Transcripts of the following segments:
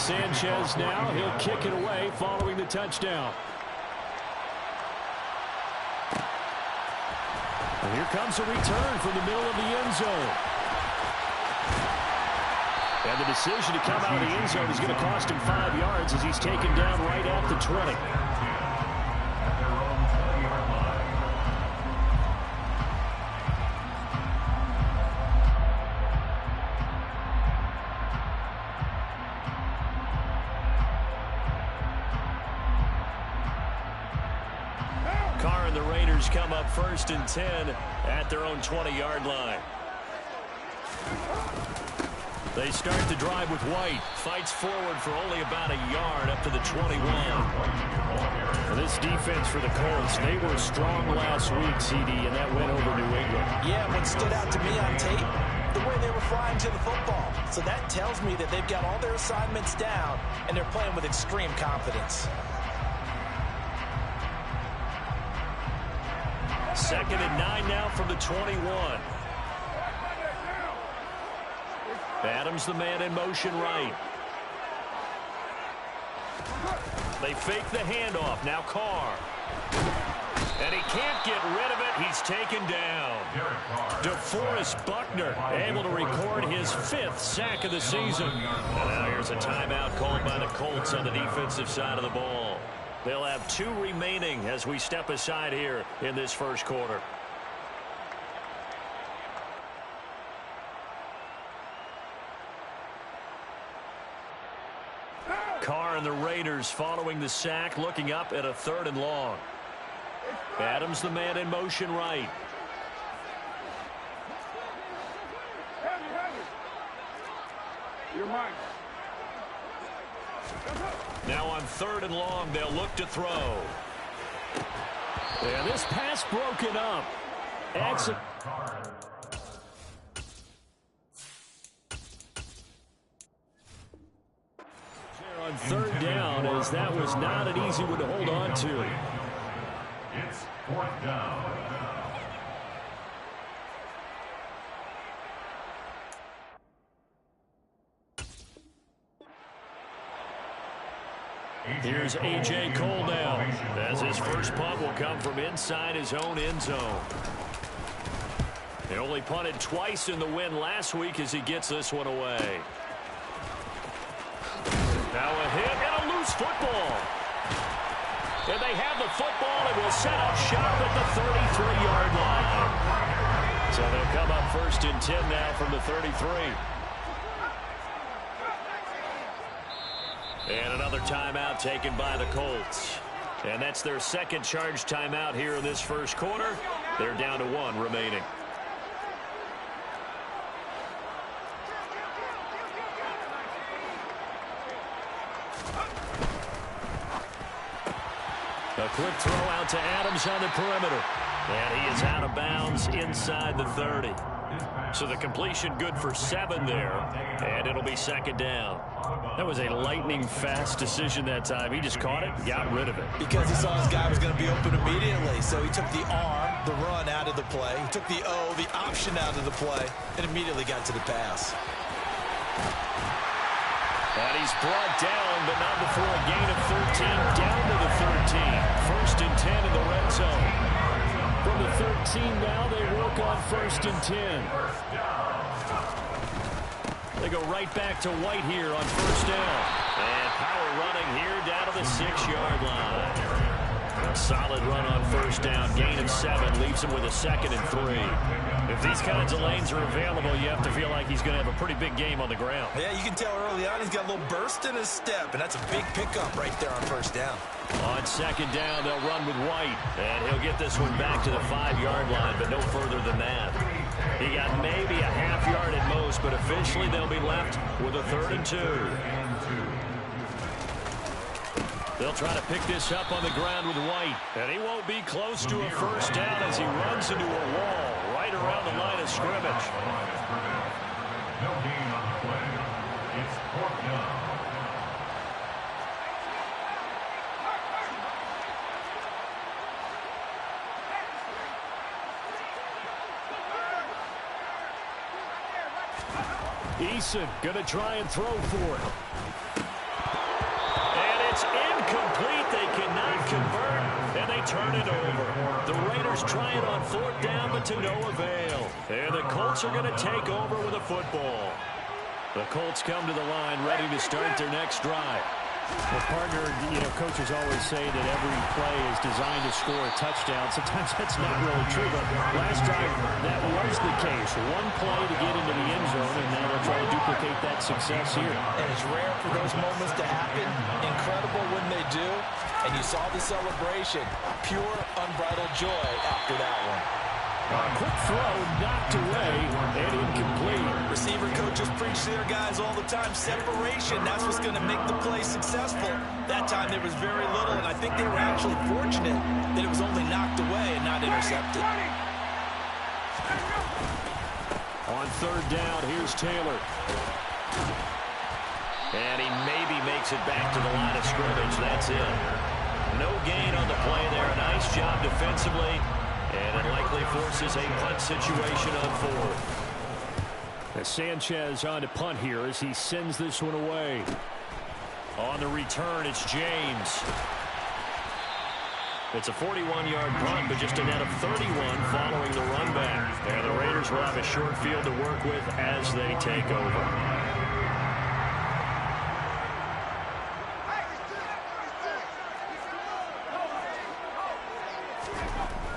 Sanchez now, he'll kick it away following the touchdown. And here comes a return from the middle of the end zone. And the decision to come out of the end zone is going to cost him 5 yards as he's taken down right at the 20. Carr and the Raiders come up 1st and 10 at their own 20-yard line. They start the drive with White. Fights forward for only about a yard up to the 21. Well, this defense for the Colts, they were strong last week, CD, and that went over New England. Yeah, what stood out to me on tape, the way they were flying to the football. So that tells me that they've got all their assignments down, and they're playing with extreme confidence. 2nd and 9 now from the 21. Adams, the man in motion right. They fake the handoff. Now Carr. And he can't get rid of it. He's taken down. DeForest Buckner able to record his 5th sack of the season. And now here's a timeout called by the Colts on the defensive side of the ball. They'll have 2 remaining as we step aside here in this first quarter. Carr and the Raiders following the sack, looking up at a 3rd and long. Adams, the man in motion right. Now on 3rd and long, they'll look to throw. And this pass broken up. Exit. On 3rd down, as that was not an easy one to hold on to. It's 4th down. Here's A.J. Cole now, as his first punt will come from inside his own end zone. He only punted twice in the win last week as he gets this one away. Now a hit and a loose football. And they have the football and will set up shop at the 33-yard line. So they'll come up 1st and 10 now from the 33. And another timeout taken by the Colts. And that's their 2nd charge timeout here in this first quarter. They're down to 1 remaining. A quick throw out to Adams on the perimeter. And he is out of bounds inside the 30. So the completion good for 7 there. And it'll be 2nd down. That was a lightning-fast decision that time. He just caught it, got rid of it. Because he saw his guy was going to be open immediately. So he took the arm, the run out of the play. He took the O, the option out of the play, and immediately got to the pass. And he's brought down, but not before a gain of 13, down to the 13. 1st and 10 in the red zone. From the 13 now, they work on 1st and 10. They go right back to White here on 1st down. And power running here down to the 6-yard line. A solid run on 1st down. Gain of 7 leaves him with a 2nd and 3. If these kinds of lanes are available, you have to feel like he's going to have a pretty big game on the ground. Yeah, you can tell early on he's got a little burst in his step, and that's a big pickup right there on 1st down. On 2nd down, they'll run with White. And he'll get this one back to the 5-yard line, but no further than that. He got maybe a half yard at most, but officially they'll be left with a 3rd and 2. They'll try to pick this up on the ground with White. And he won't be close to a 1st down as he runs into a wall right around the line of scrimmage. No gain on the play. It's 4th down. Eason going to try and throw for it. incomplete. They cannot convert, and they turn it over. The Raiders try it on fourth down, but to no avail. And the Colts are going to take over with a football. The Colts come to the line ready to start their next drive. Well, partner, coaches always say that every play is designed to score a touchdown. Sometimes that's not really true, but last drive, that was the case. One play to get into the end zone, and now they'll try to duplicate that success here. And it's rare for those moments to happen. Incredible when they do. And you saw the celebration. Pure, unbridled joy after that one. A quick throw knocked away and incomplete. Receiver coaches preach to their guys all the time. Separation, that's what's going to make the play successful. That time there was very little, and I think they were actually fortunate that it was only knocked away and not intercepted. On third down, here's Taylor. And he maybe makes it back to the line of scrimmage. That's it. No gain on the play there. Nice job defensively. And it likely forces a punt situation on fourth. As Sanchez on to punt here as he sends this one away. On the return, it's James. It's a 41-yard punt, but just a net of 31 following the run back. And the Raiders will have a short field to work with as they take over.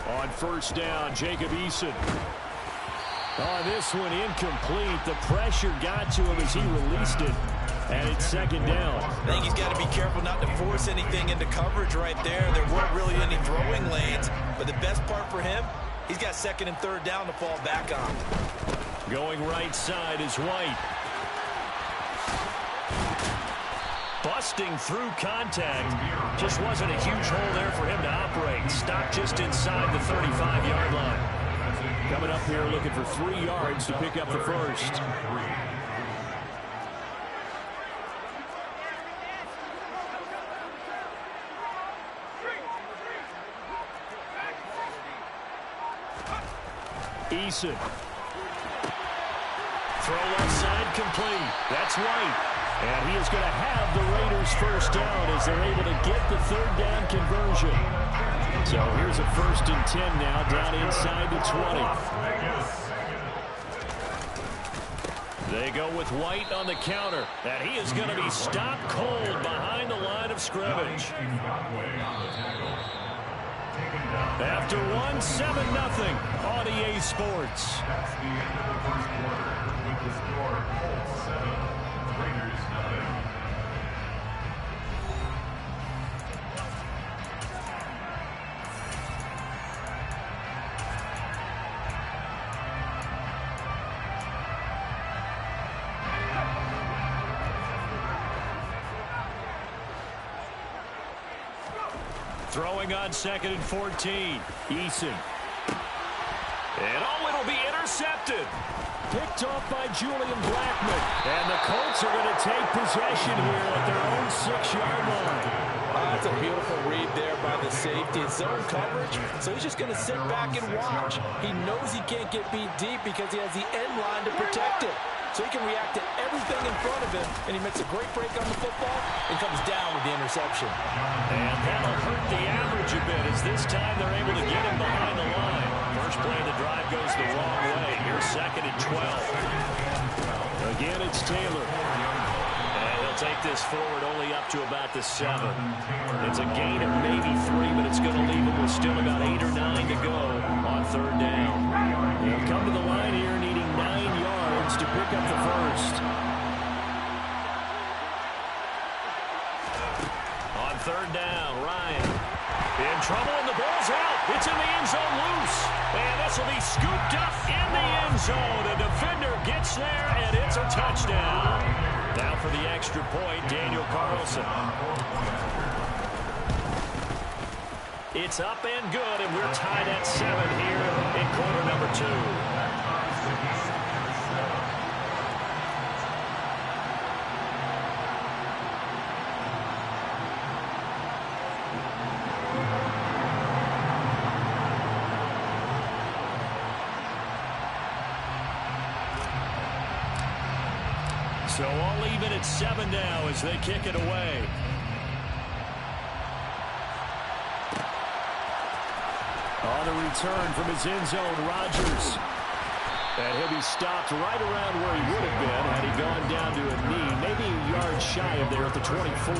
On first down, Jacob Eason. On this one, incomplete. The pressure got to him as he released it. And it's second down. I think he's got to be careful not to force anything into coverage right there. There weren't really any throwing lanes. But the best part for him, he's got second and third down to fall back on. Going right side is White. Busting through contact. Just wasn't a huge hole there for him to operate. Stopped just inside the 35-yard line. Coming up here looking for 3 yards to pick up the first. Eason. Throw left side complete. That's White. And he is going to have the Raiders first down as they're able to get the third down conversion. So here's a 1st and 10 now down inside the 20. They go with White on the counter. And he is going to be stopped cold behind the line of scrimmage. After 1, 7-0 on EA Sports. That's the end of the first quarter with the score Colts 7, Raiders 0. Throwing on 2nd and 14. Eason. And it'll be intercepted. Picked off by Julian Blackmon. And the Colts are going to take possession here at their own 6-yard line. That's a beautiful read there by the safety. It's zone coverage, so he's just going to sit back and watch. He knows he can't get beat deep because he has the end line to protect it. So he can react to everything in front of him, and he makes a great break on the football and comes down with the interception. And that'll hurt the average a bit as this time they're able to get him behind the line. First play of the drive goes the wrong way. Here's 2nd and 12. Again, it's Taylor. And he'll take this forward only up to about the 7. It's a gain of maybe 3, but it's going to leave him with still about 8 or 9 to go on third down. They'll come to the line here needing 9 yards to pick up the first. On third down, Ryan. In trouble, and the ball's out. It's in the end zone loose. And this will be scooped up in the end zone. The defender gets there, and it's a touchdown. Now for the extra point, Daniel Carlson. It's up and good, and we're tied at 7 here in quarter number 2. So all even at 7 now as they kick it away. On the return from his end zone, Rodgers. And he'll be stopped right around where he would have been had he gone down to a knee, maybe a yard shy of there at the 24.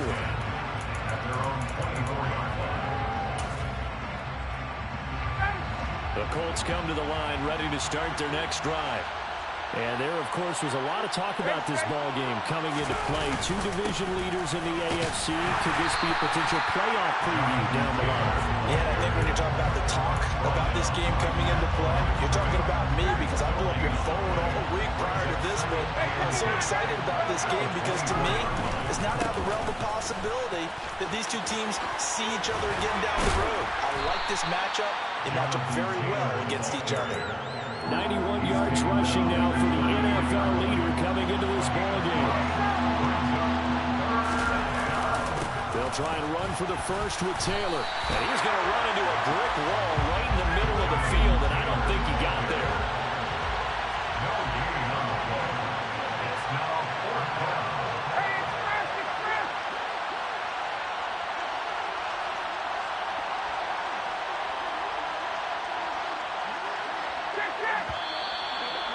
The Colts come to the line, ready to start their next drive. And there, of course, was a lot of talk about this ball game coming into play. Two division leaders in the AFC. Could this be a potential playoff preview down the line? Yeah, I think when you're talking about the talk about this game coming into play, you're talking about me because I blew up your phone all week prior to this, but I'm so excited about this game because to me, it's not out of the realm of possibility that these two teams see each other again down the road. I like this matchup. They match up very well against each other. 91 yards rushing now for the NFL leader coming into this ball game. They'll try and run for the first with Taylor. And he's going to run into a brick wall right in the middle of the field, and I don't think he got there. No gain on the play. It's now 4th down.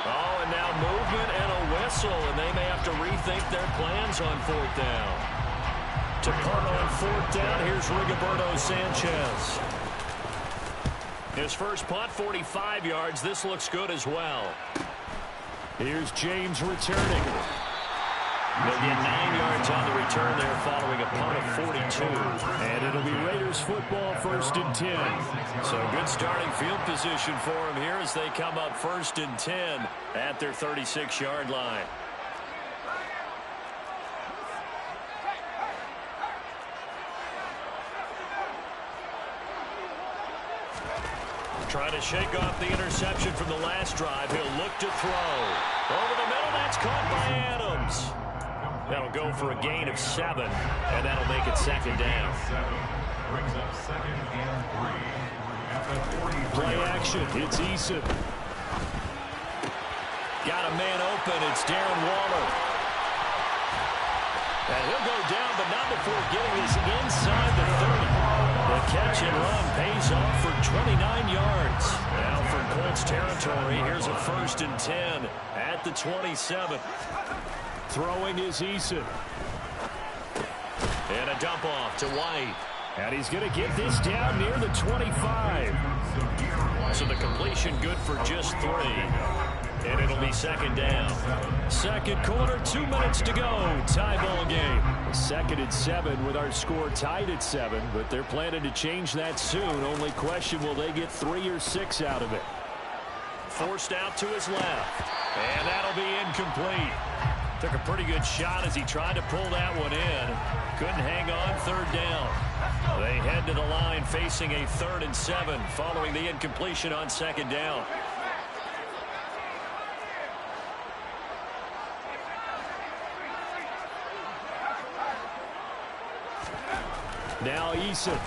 Oh, and now movement and a whistle, and they may have to rethink their plans on 4th down. To punt on 4th down, here's Rigoberto Sanchez. His first punt, 45 yards. This looks good as well. Here's James returning. They'll get 9 yards on the return there following a punt of 42. And it'll be Raiders football, 1st and 10. So good starting field position for them here as they come up 1st and 10 at their 36-yard line. Trying to shake off the interception from the last drive. He'll look to throw. Over the middle, that's caught by Adams. That'll go for a gain of 7, and that'll make it 2nd down. Brings up 2nd and 3. At the 40. Play action. It's Eason. Got a man open. It's Darren Waller. And he'll go down, but not before getting this inside the 30. The catch and run pays off for 29 yards. Now from Colts territory, here's a 1st and 10 at the 27. Throwing is Eason. And a dump off to White. And he's going to get this down near the 25. So the completion good for just 3. And it'll be 2nd down. 2nd quarter, 2 minutes to go. Tie ball game. 2nd and 7 with our score tied at 7. But they're planning to change that soon. Only question, will they get 3 or 6 out of it? Forced out to his left. And that'll be incomplete. Took a pretty good shot as he tried to pull that one in. Couldn't hang on 3rd down. They head to the line facing a 3rd and 7 following the incompletion on 2nd down. Now Eason.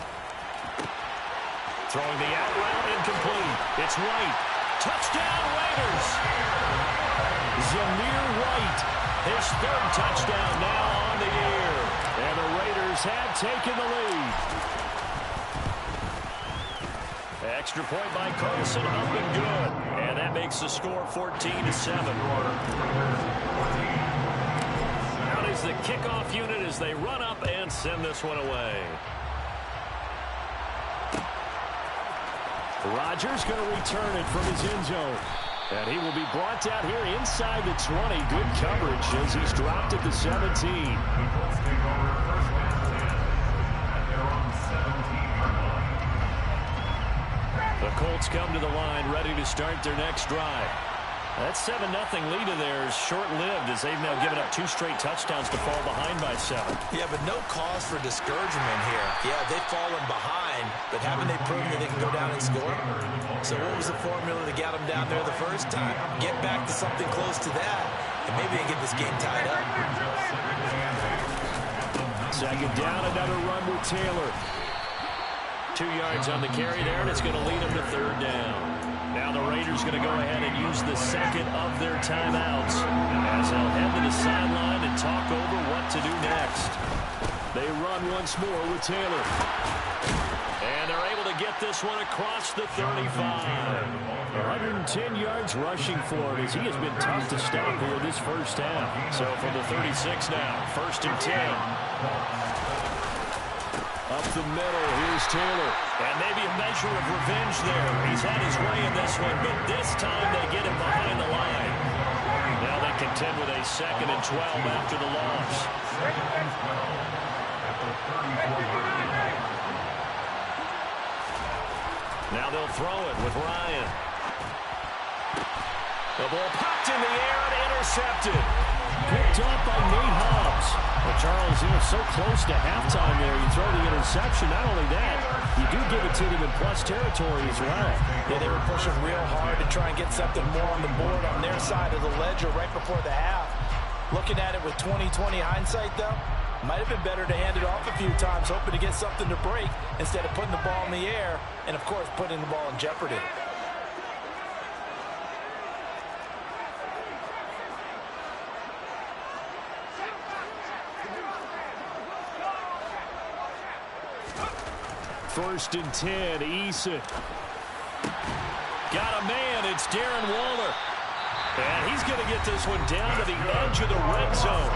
Throwing the out route, incomplete. It's White. Touchdown Raiders. Zamir White. His 3rd touchdown now on the year. And the Raiders have taken the lead. Extra point by Carlson, up and good. And that makes the score 14-7. Out is the kickoff unit as they run up and send this one away. Rodgers going to return it from his end zone. And he will be brought down here inside the 20. Good coverage as he's dropped at the 17. The Colts take over 1st and 10 at their own 17-yard line. The Colts come to the line ready to start their next drive. That 7-0 lead of theirs short-lived as they've now given up 2 straight touchdowns to fall behind by 7. Yeah, but no cause for discouragement here. Yeah, they've fallen behind, but haven't they proven that they can go down and score? So what was the formula that got them down there the first time? Get back to something close to that, and maybe they get this game tied up. 2nd down, another run with Taylor. 2 yards on the carry there, and it's going to lead them to 3rd down. Now the Raiders going to go ahead and use the 2nd of their timeouts as they'll head to the sideline and talk over what to do next. They run once more with Taylor. And they're able to get this one across the 35. 110 yards rushing for him as he has been tough to stop here this first half. So from the 36 now, 1st and 10. Up the middle, here's Taylor. And maybe a measure of revenge there. He's had his way in this one, but this time they get him behind the line. Now they contend with a 2nd and 12 after the loss. Now they'll throw it with Ryan. The ball popped in the air and intercepted. Picked off by Nate Hobbs. Well, Charles, so close to halftime there. You throw the interception. Not only that, you do give it to them in plus territory as well. Yeah, they were pushing real hard to try and get something more on the board on their side of the ledger right before the half. Looking at it with 20/20 hindsight, though, might have been better to hand it off a few times, hoping to get something to break instead of putting the ball in the air and, of course, putting the ball in jeopardy. First and 10, Eason. Got a man, it's Darren Waller. And he's going to get this one down to the edge of the red zone.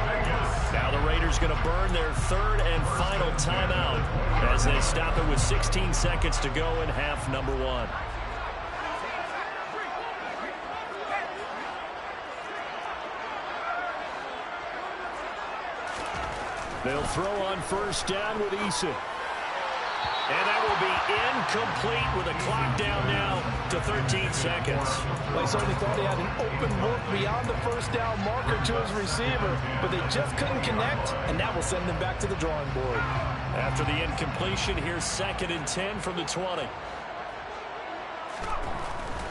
Now the Raiders going to burn their 3rd and final timeout as they stop it with 16 seconds to go in half number 1. They'll throw on 1st down with Eason. And that will be incomplete with a clock down now to 13 seconds. Well, he certainly thought he had an open look beyond the 1st down marker to his receiver, but they just couldn't connect, and that will send them back to the drawing board. After the incompletion, here's 2nd and 10 from the 20.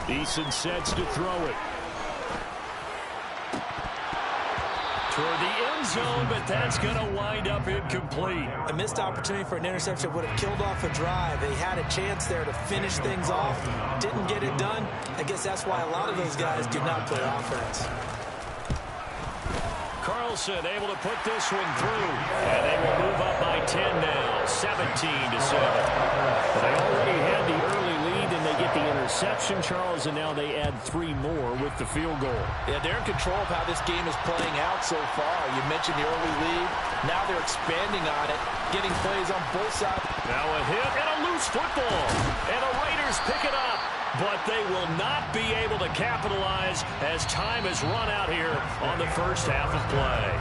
Eason sets to throw it. Toward the end zone, but that's going to wind up incomplete. A missed opportunity for an interception would have killed off a drive. They had a chance there to finish things off. Didn't get it done. I guess that's why a lot of those guys do not play offense. Carlson able to put this one through. And they will move up by 10 now, 17-7. They already had the early lead, and they get the interception, Charles, and now they add 3 more with the field goal. Yeah, they're in control of how this game is playing out so far. You mentioned the early lead. Now they're expanding on it, getting plays on both sides. Now a hit and a loose football. And the Raiders pick it up. But they will not be able to capitalize as time has run out here on the first half of play.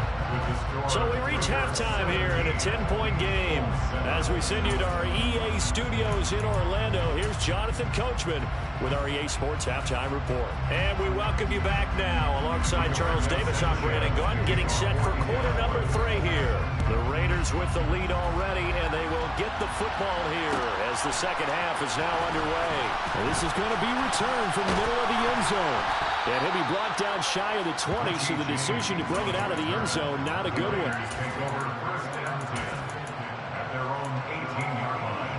So we reach halftime here in a 10-point game. As we send you to our EA studios in Orlando, here's Jonathan Coachman with our EA Sports Halftime Report. And we welcome you back now alongside Charles Davis. I'm Brandon Gunn getting set for quarter number 3 here. The Raiders with the lead already, and they will get the football here as the second half is now underway. And this is going to be returned from the middle of the end zone. And he'll be brought down shy of the 20, so the decision to bring it out of the end zone, not a good one. Take over 1st and 10 at their own 18-yard line.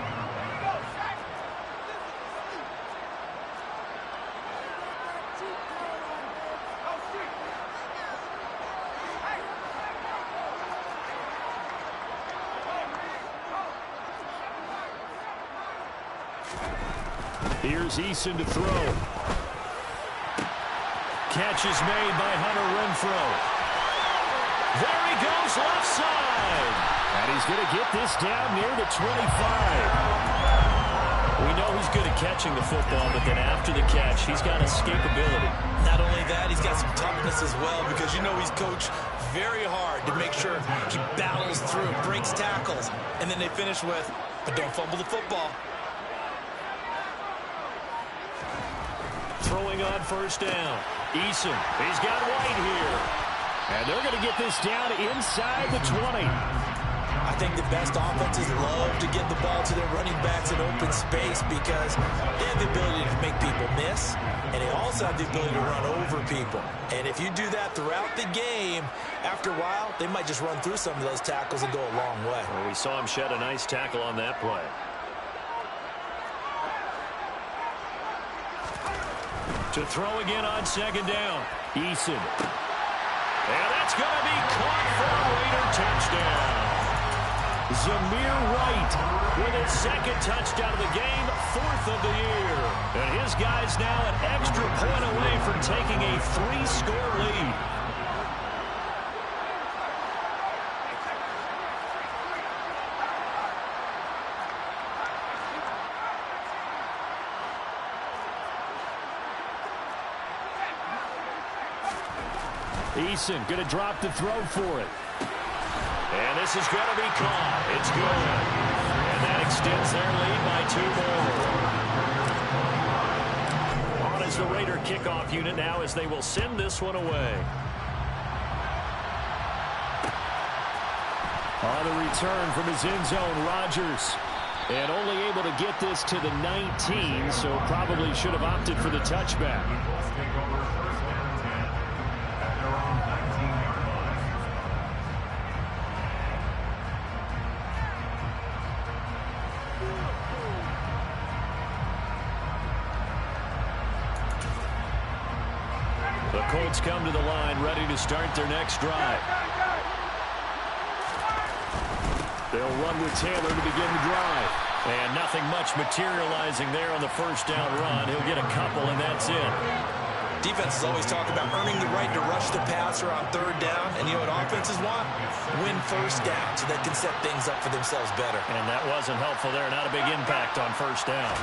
Here's Eason to throw. Catch is made by Hunter Renfrow. There he goes, left side. And he's going to get this down near the 25. We know he's good at catching the football, but then after the catch, he's got escapability. Not only that, he's got some toughness as well, because you know he's coached very hard to make sure he battles through, breaks tackles, and then they finish with, but don't fumble the football. Throwing on 1st down. Eason, he's got White here. And they're going to get this down inside the 20. I think the best offenses love to get the ball to their running backs in open space because they have the ability to make people miss, and they also have the ability to run over people. And if you do that throughout the game, after a while, they might just run through some of those tackles and go a long way. Well, we saw him shed a nice tackle on that play. To throw again on 2nd down. Eason. And that's going to be caught for a Raider touchdown. Zamir White with his second touchdown of the game, 4th of the year. And his guys now an extra point away from taking a 3-score lead. Eason going to drop the throw for it. And this is going to be caught. It's good. And that extends their lead by 2 more. On is the Raider kickoff unit now as they will send this one away. On the return from his end zone, Rodgers. And only able to get this to the 19, so probably should have opted for the touchback. The Colts come to the line, ready to start their next drive. They'll run with Taylor to begin the drive. And nothing much materializing there on the first down run. He'll get a couple, and that's it. Defenses always talk about earning the right to rush the passer on 3rd down. And you know what offenses want? Win first down so they can set things up for themselves better. And that wasn't helpful there. Not a big impact on first down.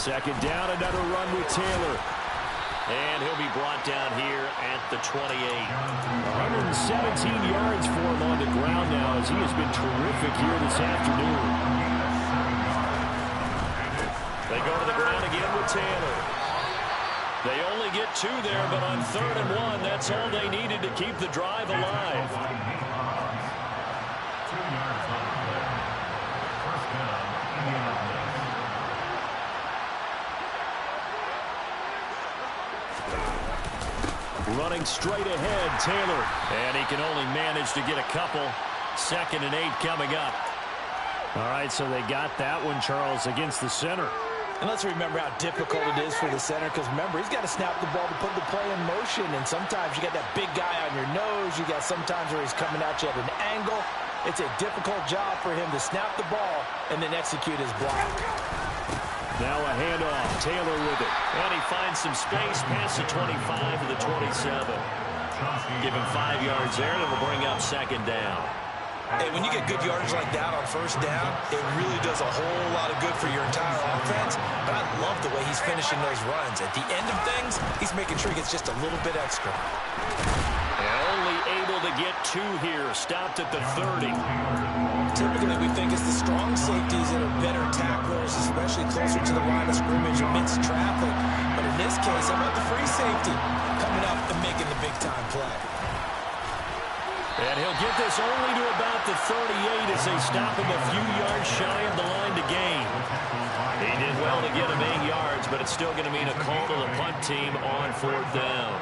2nd down, another run with Taylor. And he'll be brought down here at the 28. 117 yards for him on the ground now as he has been terrific here this afternoon. They go to the ground again with Taylor. They only get 2 there, but on 3rd and 1, that's all they needed to keep the drive alive. 2 yards on the play. First down, Indianapolis. Running straight ahead, Taylor. And he can only manage to get a couple. 2nd and 8 coming up. All right, so they got that one, Charles, against the center. And let's remember how difficult it is for the center, because remember, he's got to snap the ball to put the play in motion, and sometimes you got that big guy on your nose. You got sometimes where he's coming at you at an angle. It's a difficult job for him to snap the ball and then execute his block. Now a handoff, Taylor with it. And he finds some space past the 25 to the 27. Give him 5 yards there, and it'll bring up 2nd down. Hey, when you get good yardage like that on first down, it really does a whole lot of good for your entire offense. But I love the way he's finishing those runs. At the end of things, he's making sure he gets just a little bit extra. And only able to get 2 here. Stopped at the 30. Typically, we think it's the strong safeties that are better tacklers, especially closer to the line of scrimmage amidst traffic. But in this case, how about the free safety coming up and making the big-time play? And he'll get this only to about the 38 as they stop him a few yards shy of the line to gain. He did well to get him 8 yards, but it's still going to mean a call to the punt team on 4th down.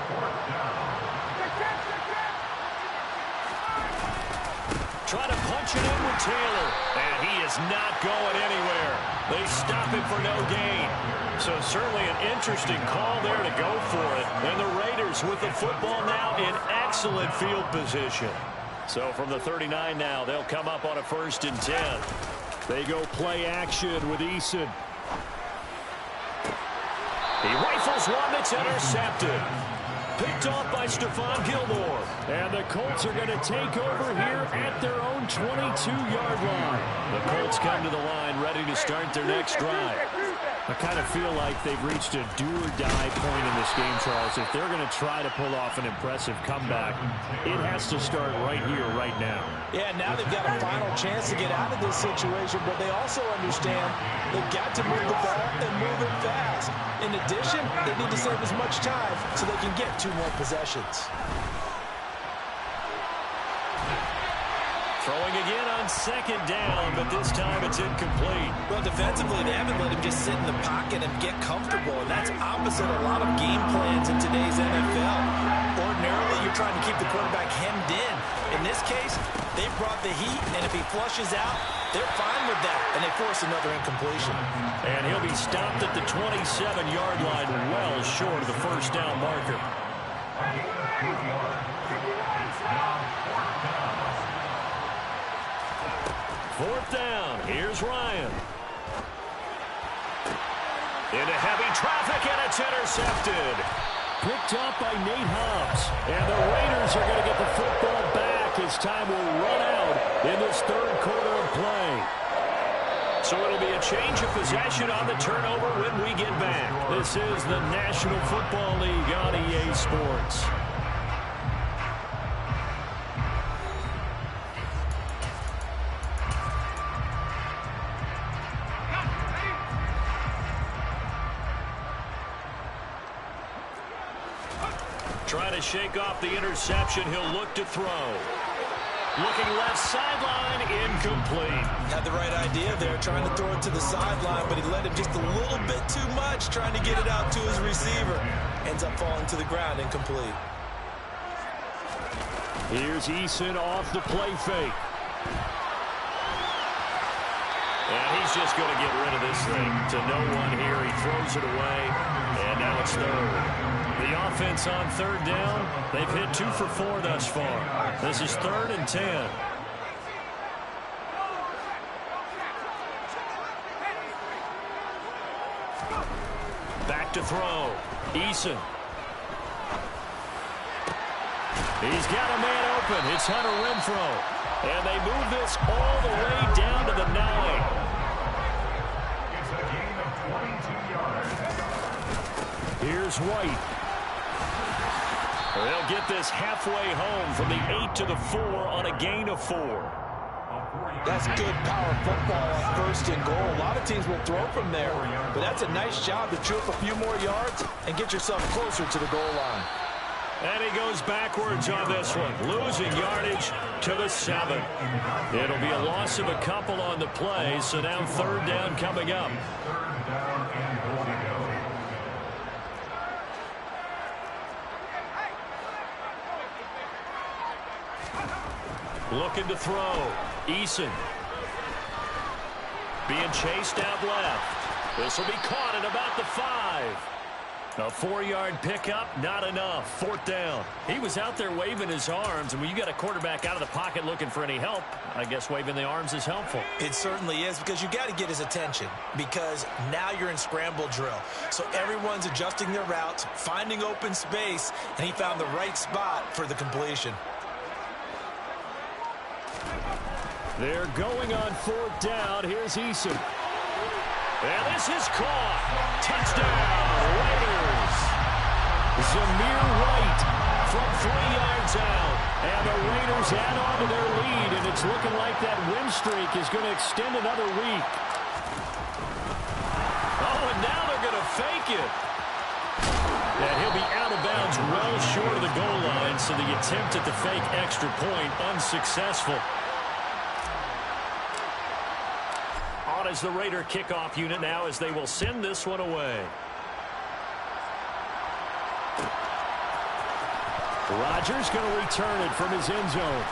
Try to punch it in with Taylor, and he is not going anywhere. They stop him for no gain. So certainly an interesting call there to go for it. And the Raiders with the football now in excellent field position. So from the 39 now, they'll come up on a 1st and 10. They go play action with Eason. He rifles one that's intercepted. Picked off by Stephon Gilmore. And the Colts are going to take over here at their own 22-yard line. The Colts come to the line ready to start their next drive. I kind of feel like they've reached a do-or-die point in this game, Charles. If they're going to try to pull off an impressive comeback, it has to start right here, right now. Yeah, now they've got a final chance to get out of this situation, but they also understand they've got to move the ball and move it fast. In addition, they need to save as much time so they can get 2 more possessions. Throwing again on 2nd down, but this time it's incomplete. Well, defensively, they haven't let him just sit in the pocket and get comfortable, and that's opposite a lot of game plans in today's NFL. Ordinarily, you're trying to keep the quarterback hemmed in. In this case, they brought the heat, and if he flushes out, they're fine with that, and they force another incompletion. And he'll be stopped at the 27-yard line, well short of the 1st down marker. 4th down. Here's Ryan. Into heavy traffic, and it's intercepted. Picked up by Nate Hobbs. And the Raiders are going to get the football back as time will run out in this 3rd quarter of play. So it'll be a change of possession on the turnover when we get back. This is the National Football League on EA Sports. Trying to shake off the interception. He'll look to throw. Looking left sideline, incomplete. Had the right idea there, trying to throw it to the sideline, but he let him just a little bit too much, trying to get it out to his receiver. Ends up falling to the ground, incomplete. Here's Eason off the play fake. And he's just going to get rid of this thing to no one here. He throws it away, and now it's 3rd. The offense on 3rd down, they've hit 2 for 4 thus far. This is 3rd and 10. Back to throw. Eason. He's got a man open. It's Hunter Renfrow. And they move this all the way down to the 9. It's a gain of 22 yards. Here's White. They'll get this halfway home from the 8 to the 4 on a gain of 4. That's good power football on 1st and goal. A lot of teams will throw from there, but that's a nice job to chew up a few more yards and get yourself closer to the goal line. And he goes backwards on this one, losing yardage to the 7. It'll be a loss of a couple on the play, so now 3rd down coming up. 3rd down and goal to go. Looking to throw. Eason. Being chased out left. This will be caught at about the 5. A 4-yard pickup, not enough. 4th down. He was out there waving his arms, and when you got a quarterback out of the pocket looking for any help, I guess waving the arms is helpful. It certainly is, because you got to get his attention, because now you're in scramble drill. So everyone's adjusting their routes, finding open space, and he found the right spot for the completion. They're going on 4th down. Here's Eason. And this is caught. Touchdown, Raiders. Zamir White from 3 yards out. And the Raiders add on to their lead, and it's looking like that win streak is going to extend another week. Oh, and now they're going to fake it. And he'll be out of bounds well short of the goal line, so the attempt at the fake extra point unsuccessful. On as the Raider kickoff unit now as they will send this one away. Rodgers going to return it from his end zone.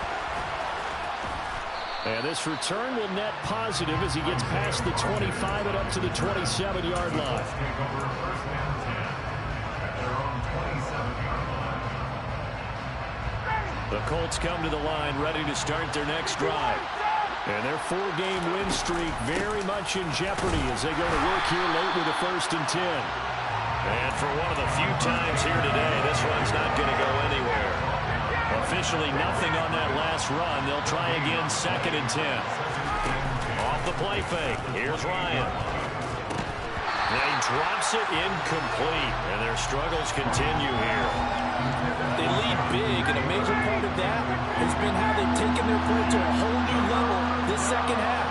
And this return will net positive as he gets past the 25 and up to the 27-yard line. Take over 1st and 10 at their own 27-yard line. The Colts come to the line ready to start their next drive. And their 4-game win streak very much in jeopardy as they go to work here late with a 1st and 10. And for one of the few times here today, this one's not going to go anywhere. Officially nothing on that last run. They'll try again 2nd and 10. Off the play fake. Here's Ryan. And he drops it incomplete. And their struggles continue here. They lead big, and a major part of that has been how they've taken their play to a whole new level this 2nd half.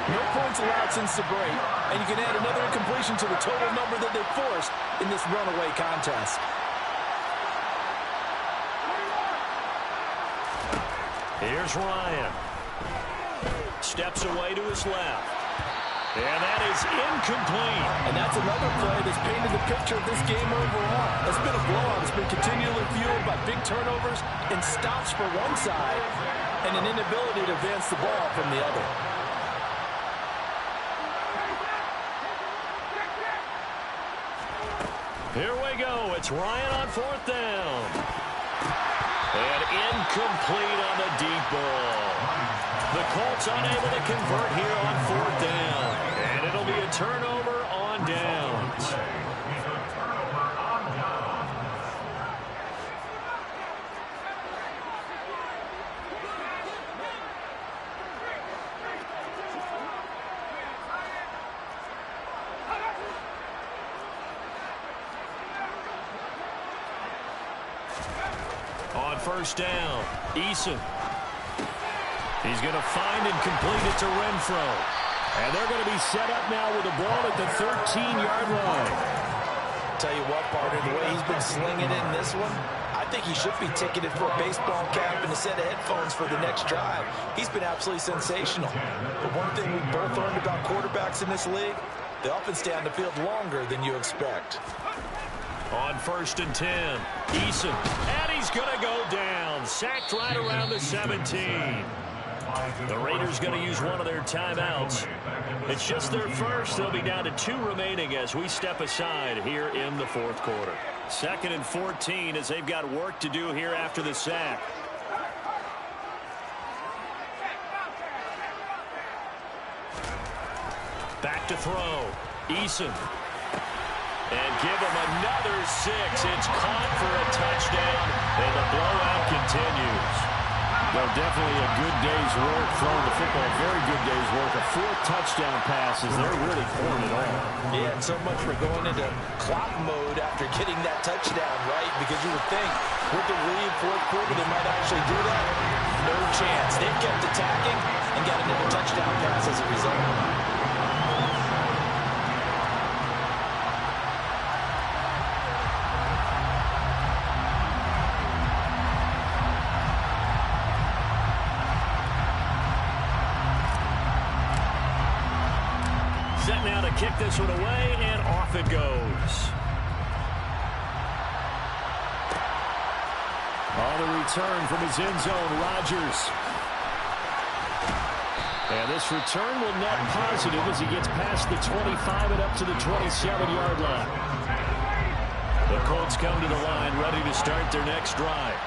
No points allowed since the break, and you can add another incompletion to the total number that they forced in this runaway contest. Here's Ryan. Steps away to his left. And that is incomplete. And that's another play that's painted the picture of this game overall. It's been a blowout. It's been continually fueled by big turnovers and stops for one side and an inability to advance the ball from the other. Here we go. It's Ryan on 4th down. And incomplete on the deep ball. The Colts unable to convert here on 4th down. And it'll be a turnover on downs. On 1st down, Eason. He's going to find and complete it to Renfro. And they're going to be set up now with the ball at the 13-yard line. Tell you what, partner, the way he's been slinging it in this one, I think he should be ticketed for a baseball cap and a set of headphones for the next drive. He's been absolutely sensational. But one thing we both learned about quarterbacks in this league, they often stay on the field longer than you expect. On 1st and 10, Eason. And he's going to go down. Sacked right around the 17. The Raiders going to use one of their timeouts. It's just their first. They'll be down to 2 remaining as we step aside here in the 4th quarter. 2nd and 14 as they've got work to do here after the sack. Back to throw. Eason. And give him another 6. It's caught for a touchdown, and the blowout continues. Well, definitely a good day's work throwing the football. Very good day's work. A 4th touchdown passes. They're really pouring it on. Yeah, and so much for going into clock mode after getting that touchdown, right? Because you would think with the lead 4th quarter they might actually do that. No chance. They've kept attacking and got another touchdown pass as a result. Set now to kick this one away, and off it goes. On the return from his end zone, Rodgers. And this return will net positive as he gets past the 25 and up to the 27-yard line. The Colts come to the line, ready to start their next drive.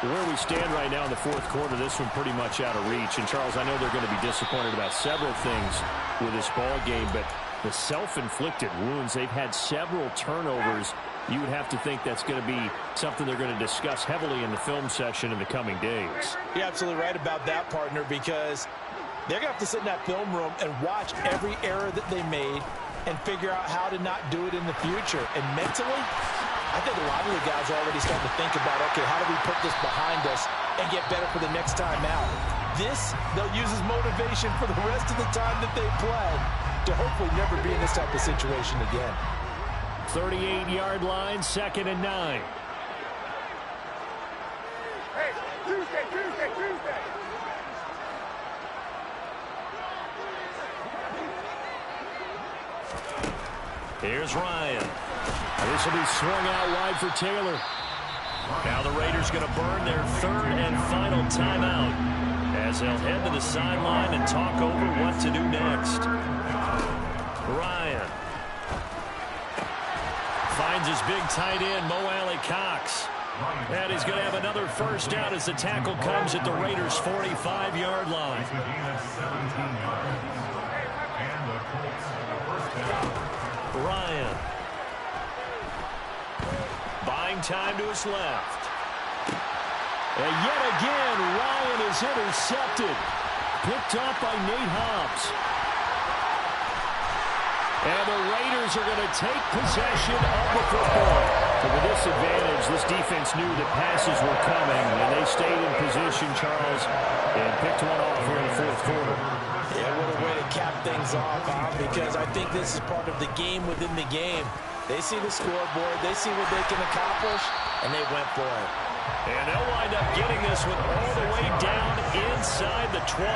Where we stand right now in the 4th quarter, this one pretty much out of reach. And, Charles, I know they're going to be disappointed about several things with this ball game, but the self-inflicted wounds, they've had several turnovers. You would have to think that's going to be something they're going to discuss heavily in the film session in the coming days. You're absolutely right about that, partner, because they're going to have to sit in that film room and watch every error that they made and figure out how to not do it in the future. And mentally, I think a lot of the guys are already starting to think about, okay, how do we put this behind us and get better for the next time out? This, they'll use as motivation for the rest of the time that they play to hopefully never be in this type of situation again. 38-yard line, 2nd and 9. Hey, Tuesday. Here's Ryan. This will be swung out wide for Taylor. Now the Raiders going to burn their 3rd and final timeout as they'll head to the sideline and talk over what to do next. Ryan finds his big tight end, Mo Alley-Cox. And he's going to have another 1st down as the tackle comes at the Raiders' 45-yard line. Ryan. Buying time to his left. And yet again, Ryan is intercepted. Picked off by Nate Hobbs. And the Raiders are going to take possession of the football. But with this advantage, this defense knew that passes were coming, and they stayed in position, Charles, and picked one off here in the 4th quarter. Yeah, what a way to cap things off, Bob, because I think this is part of the game within the game. They see the scoreboard, they see what they can accomplish, and they went for it. And they'll wind up getting this one all the way down inside the 20.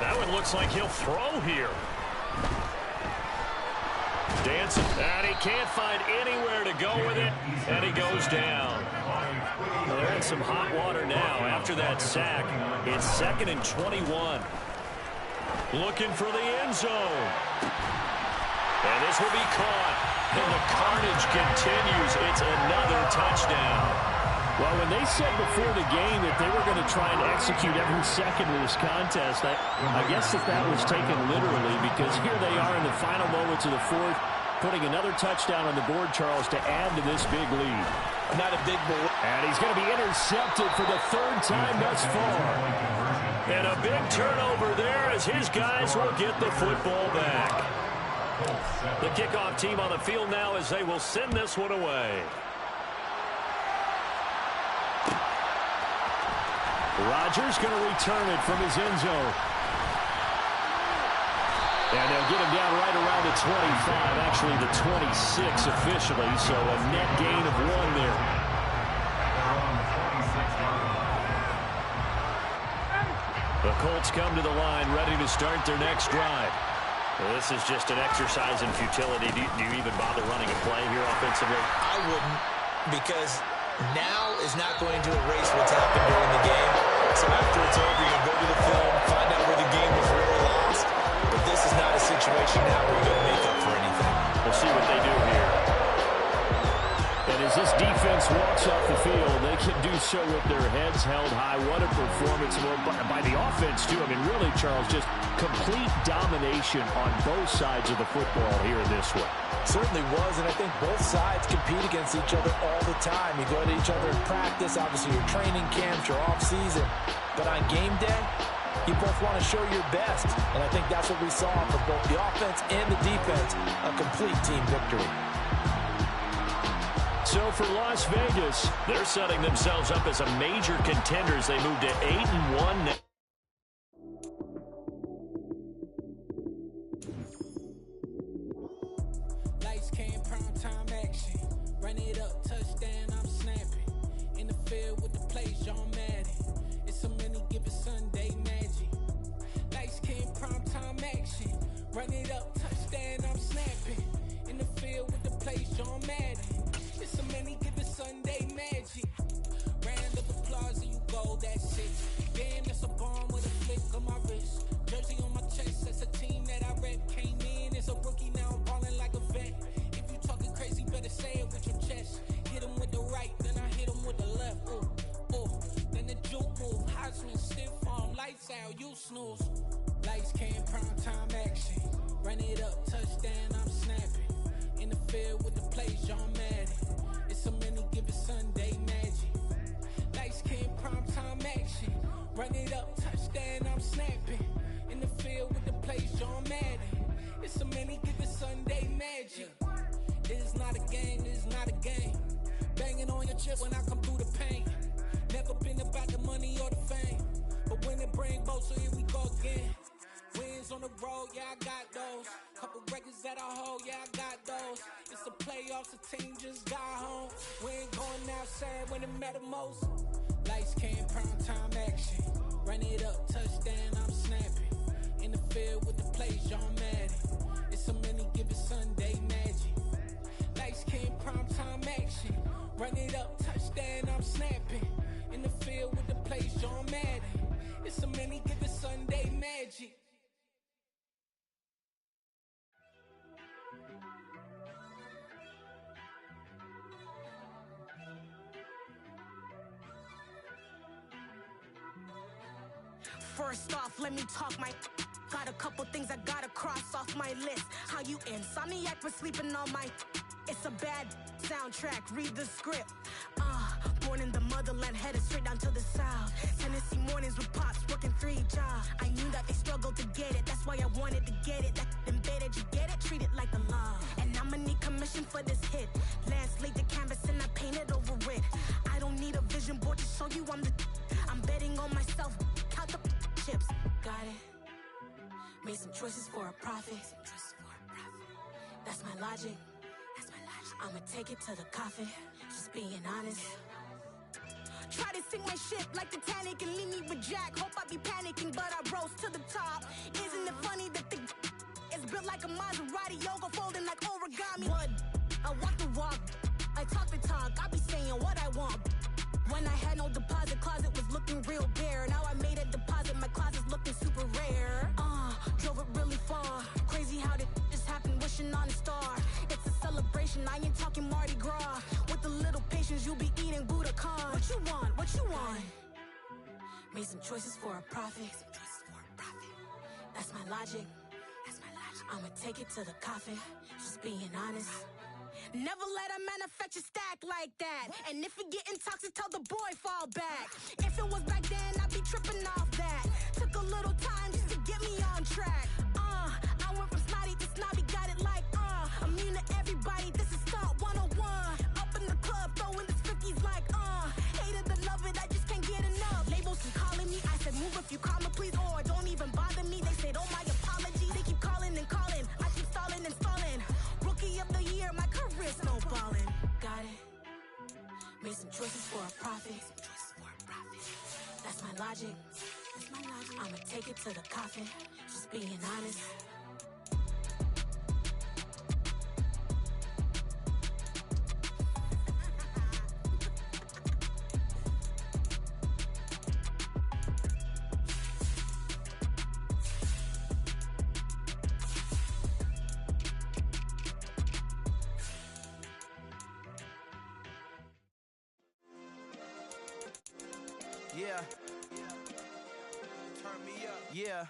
That one looks like he'll throw here. Dancing, and he can't find anywhere to go with it, and he goes down. Well, they're in some hot water now after that sack. It's 2nd and 21. Looking for the end zone. And this will be caught. And the carnage continues. It's another touchdown. Well, when they said before the game that they were going to try and execute every second of this contest. I guess that was taken literally, because here they are in the final moments of the fourth, putting another touchdown on the board, Charles, to add to this big lead. Not a big board. And he's going to be intercepted for the third time thus far. And a big turnover there as his guys will get the football back. The kickoff team on the field now as they will send this one away. Rodgers going to return it from his end zone. And they'll get him down right around the 25, actually the 26 officially, so a net gain of 1 there. The Colts come to the line, ready to start their next drive. Well, this is just an exercise in futility. Do you even bother running a play here offensively? I wouldn't, because now is not going to erase what's happened during the game. So after it's over, you go to the film, find out where the game was really lost. But this is not a situation now where you're going to make up for anything. We'll see what they do here. And as this defense walks off the field, they can do so with their heads held high. What a performance by the offense, too. I mean, really, Charles, just complete domination on both sides of the football here in this one. Certainly was, and I think both sides compete against each other all the time. You go to each other in practice, obviously your training camps, your off-season. But on game day, you both want to show your best. And I think that's what we saw for both the offense and the defense, a complete team victory. So for Las Vegas, they're setting themselves up as a major contender as they move to 8-1. Lights came, prime time action. Run it up, touchdown, I'm snapping. In the field with the plays, John Madden. It's a many given Sunday magic. Lights came, prime time action. Run it up, touchdown, I'm snapping. In the field with the plays, John Madden. It's a many given Sunday magic. Round of applause and you go, that's it. Damn, that's a bomb with a flick on my wrist. Jersey on my chest, that's a team that I rep. Came in as a rookie, now I'm balling like a vet. If you talking crazy, better say it with your chest. Hit him with the right, then I hit him with the left. Ooh, ooh. Then the juke move, Heisman, stiff arm, lights out, you snooze. Lights came, prime time action. Run it up, touchdown, I'm snapping. In the field with the plays, John Madden. It's a many given Sunday magic. Lights came, prime time action. Run it up, touchdown, I'm snapping. In the field with the plays, John Madden. It's a many given Sunday magic. It is not a game, it is not a game. Banging on your chest when I come through the pain. Never been about the money or the fame. But when it bring both, so here we go again. Wins on the road, yeah, I got those. Couple records that I hold, yeah, I got those. It's the playoffs, the team just got home. We ain't going outside when it matter most. Lights came, prime time action. Run it up, touchdown, I'm snapping. In the field with the plays, John Madden. It's a many given Sunday magic. Lights came, prime time action. Run it up, touchdown, I'm snapping. In the field with the plays, John Madden. It's a many given Sunday magic. First off, let me talk my... Got a couple things I gotta cross off my list. How you insomniac for sleeping on my... It's a bad soundtrack, read the script. Born in the motherland, headed straight down to the south. Tennessee mornings with pops, working 3 jobs. I knew that they struggled to get it, that's why I wanted to get it. That embedded, you get it, treat it like the law. And I'ma need commission for this hit. Lance laid the canvas and I painted over it. I don't need a vision board to show you I'm the... I'm betting on myself, count the chips. Got it. Made some choices for a profit. That's my logic. I'ma take it to the coffin. Just being honest. Try to sink my ship like Titanic and leave me with Jack. Hope I be panicking, but I rose to the top. Isn't it funny that the is built like a Maserati, yoga folding like origami? What? I walk the walk. I talk the talk. I be saying what I want. When I had no deposit, closet was looking real bare. Now I made a deposit, my closet's looking super rare. Drove it really far. Crazy how did just happen, wishing on a star. It's a celebration, I ain't talking Mardi Gras. With a little patience, you'll be eating Budokan. What you want? What you want? Made some choices for a profit. That's my logic. I'ma take it to the coffin. Just being honest. Never let a manufacture stack like that. And if it getting toxic, tell the boy fall back. If it was back then, I'd be tripping off that. Took a little time just to get me on track. I went from snotty to snobby, got it like immune to everybody, this is Stunt 101. Up in the club, throwing this 50s like hated to love it, I just can't get enough. Labels keep calling me, I said move if you call me please, or don't even bother me. They said oh my apology, they keep calling and calling. I keep stalling and stalling. Rookie of the year, my career snowballing. Got it. Made some choices for a profit. That's my logic. I'ma take it to the coffin. Just being honest. Yeah. Turn me up. Yeah.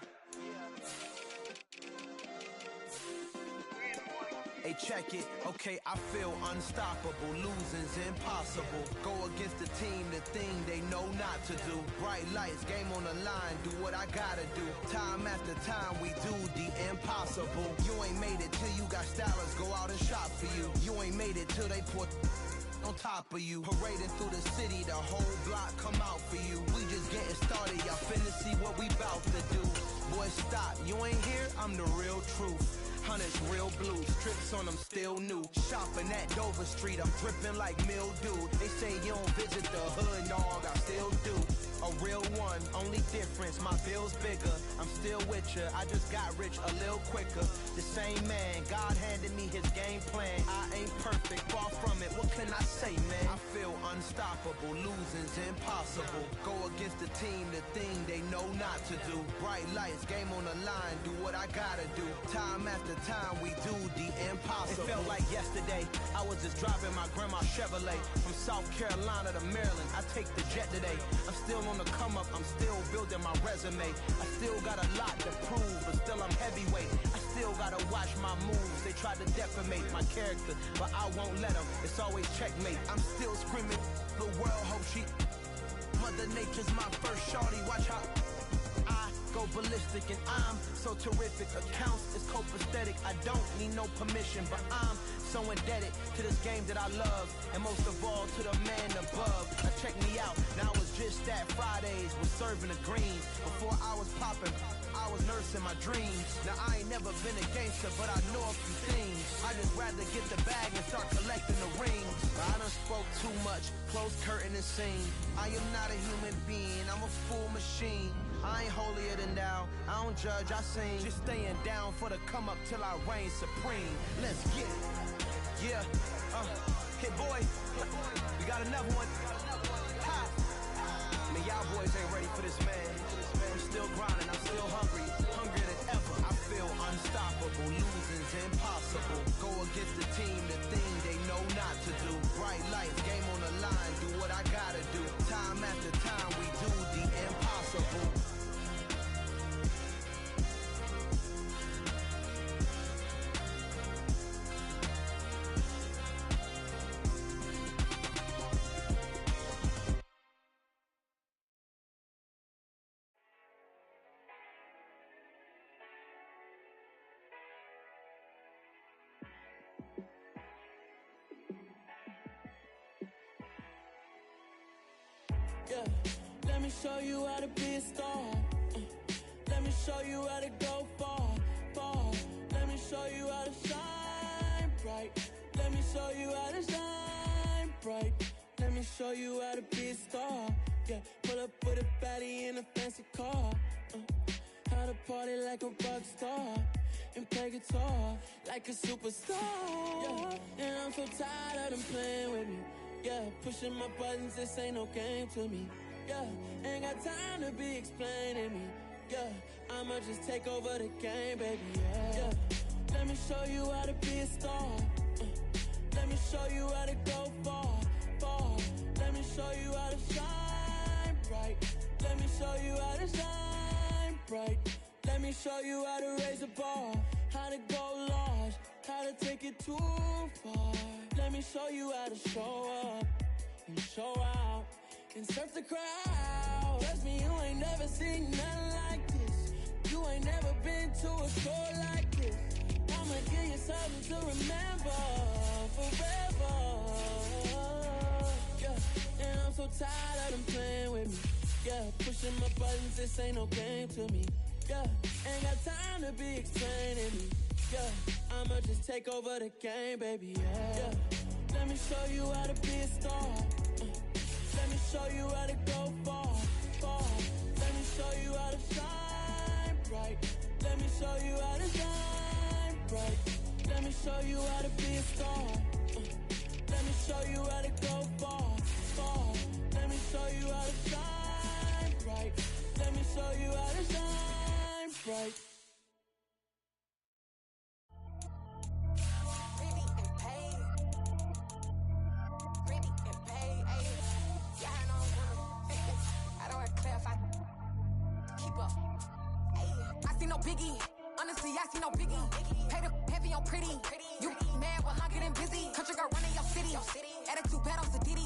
Hey, check it. Okay, I feel unstoppable. Losing's impossible. Go against the team, the thing they know not to do. Bright lights, game on the line, do what I gotta do. Time after time, we do the impossible. You ain't made it till you got stylers go out and shop for you. You ain't made it till they put on top of you. Parading through the city, the whole block come out for you. We just getting started, y'all finna see what we bout to do. Boy, stop, you ain't here, I'm the real truth. Hunters real blue, strips on them still new. Shopping at Dover Street, I'm dripping like mildew. They say you don't visit the hood, dog, I still do. A real one, only difference, my bill's bigger. I'm still with ya, I just got rich a little quicker. The same man, God handed me his game plan. I ain't perfect, far from it, what can I say, man? I feel unstoppable, losing's impossible. Go against the team, the thing they know not to do. Bright lights, game on the line, do what I gotta do. Time after time, we do the impossible. It felt like yesterday, I was just driving my grandma's Chevrolet. From South Carolina to Maryland, I take the jet today. I'm still on the come up, I'm still building my resume. I still got a lot to prove, but still I'm heavyweight. I still gotta watch my moves. They tried to defamate my character, but I won't let them. It's always checkmate. I'm still screaming, the world hope she. Mother Nature's my first shorty, watch how I go ballistic and I'm so terrific. Accounts is copacetic, I don't need no permission, but I'm so indebted to this game that I love, and most of all to the man above. Now check me out, now it's just that Fridays was serving the greens. Before I was popping, I was nursing my dreams. Now I ain't never been a gangster, but I know a few things. I just rather get the bag and start collecting the rings. I done spoke too much, close curtain and scene. I am not a human being, I'm a full machine. I ain't holier than thou, I don't judge, I sing. Just staying down for the come up till I reign supreme. Let's get it. Yeah, hey boy, we got another one. Ha. Man, y'all boys ain't ready for this, man. I'm still grinding, I'm still hungry, hungrier than ever. I feel unstoppable, losing's impossible. Go against the team, the thing they know not to do. Bright lights, game on the line, do what I gotta do. Time after time, we do the impossible. Yeah, let me show you how to be a star. Let me show you how to go far, far. Let me show you how to shine bright. Let me show you how to shine bright. Let me show you how to be a star. Yeah, pull up with a baddie in a fancy car. How to party like a rock star and play guitar like a superstar. Yeah, and I'm so tired of them playing with me. Yeah, pushing my buttons, this ain't no game to me. Yeah, ain't got time to be explaining me. Yeah, I'ma just take over the game, baby. Yeah, let me show you how to be a star. Let me show you how to go far, far. Let me show you how to shine bright. Let me show you bright. Let me show you how to raise a bar, how to go large, how to take it too far. Let me show you how to show up and show out and surf the crowd. Trust me, you ain't never seen nothing like this. You ain't never been to a store like this. I'ma give you something to remember forever. Yeah, and I'm so tired of them playing with me. Yeah, pushing my buttons, this ain't no game to me. Yeah, ain't got time to be explaining me. Yeah, I'ma just take over the game, baby. Yeah, let me show you how to be a star. Let me show you how to go far, far. Let me show you how to shine bright. Let me show you how to shine bright. Let me show you how to be a star. Let me show you how to go far, far. Let me show you how to shine bright. Let me show you how to shine bright. Biggie, honestly, I see no biggie. Pay the heavy on pretty. You mad while I'm getting busy. Country girl running your city. Attitude bad on Diddy.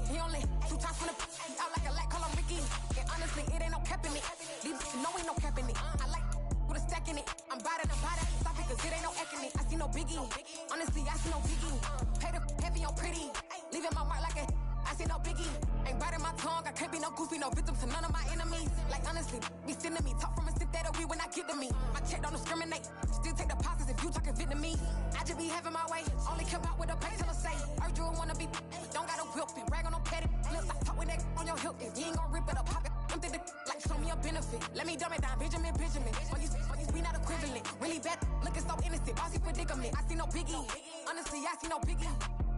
He only 2 times from the out like a lack, call him Ricky. And honestly, it ain't no cap in it. These no ain't no cap in it. I like with a stack in it. I'm biting, stop it, cause it ain't no acting it. I see no biggie. Honestly, I see no biggie. Pay the heavy on pretty. Leaving my mark like a I see no biggie. Ain't biting my tongue. I can't be no goofy, no victim to none of my enemies. Like honestly, be sending me talk from a sit that we when I get to me. My check don't discriminate. Still take deposits if you talking Vietnamese. I just be having my way. Only come out with a pay till I say. Urge you wanna be. Don't gotta whip it. Rag on no petty. Flips like talk with that on your hip. If you ain't gon' rip it up, pop it. Empty the like show me a benefit. Let me dumb it down, Benjamin. For you we not equivalent. Really bad, looking so innocent. Bossy predicament. I see no biggie. Honestly, I see no biggie.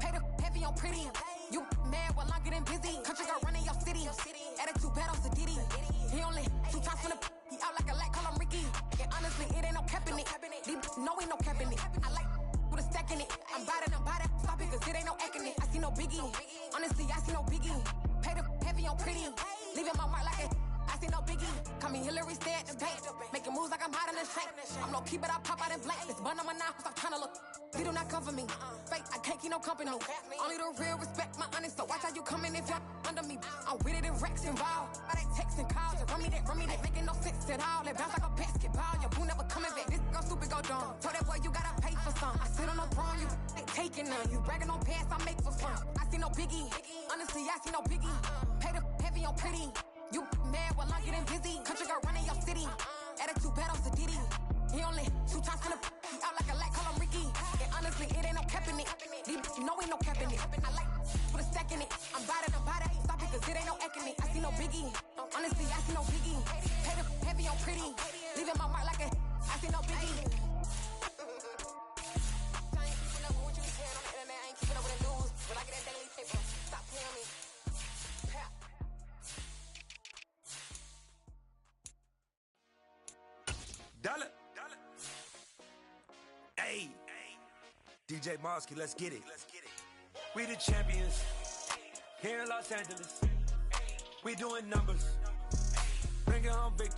Pay the heavy on pretty. You mad while I'm getting busy. Country girl running your city. Attitude bad on Diddy. He only 2 times from the he out like a lack, call him Ricky. And honestly, it ain't no cap in it. These no ain't no cap in it. I like with a stack in it. I'm biting, stop it, cause it ain't no acting it. I see no biggie. Honestly, I see no biggie. Pay the heavy on pretty. Leaving my mark like a I see no biggie. Call me Hillary, stay at the bank. Making moves like I'm hiding in the shank. I'm no keep it, I pop out in blank. This bun on my knife, stop trying to look. You do not come for me. Fake, I can't keep no company. Only the real respect my honest. So watch how you coming if y'all under me. I'm with it in Rex involved. By they text and calls. Run me that making no sense at all. They bounce like a basketball. Your boo never coming back. This go stupid, go dumb. Told that boy you gotta pay for some. I sit on no throne, you ain't taking none. You bragging on past, I make for fun. I see no biggie. Honestly, I see no biggie. Pay the heavy on pretty. You mad while I'm getting busy. Country girl running your city. Attitude bad on Diddy. He only 2 times from the he out like a lack, call him Ricky. And honestly, it ain't no cap in it. These no ain't no cap in it. I like with a stack in it. I'm biting, stop it, cause it ain't no acting it. I see no biggie. Honestly, I see no biggie. Pay the heavy on pretty. Leaving my mark like a I see no biggie. Dollar. Hey, DJ Mosky, let's get it. We the champions here in Los Angeles. We doing numbers, bringing home victory.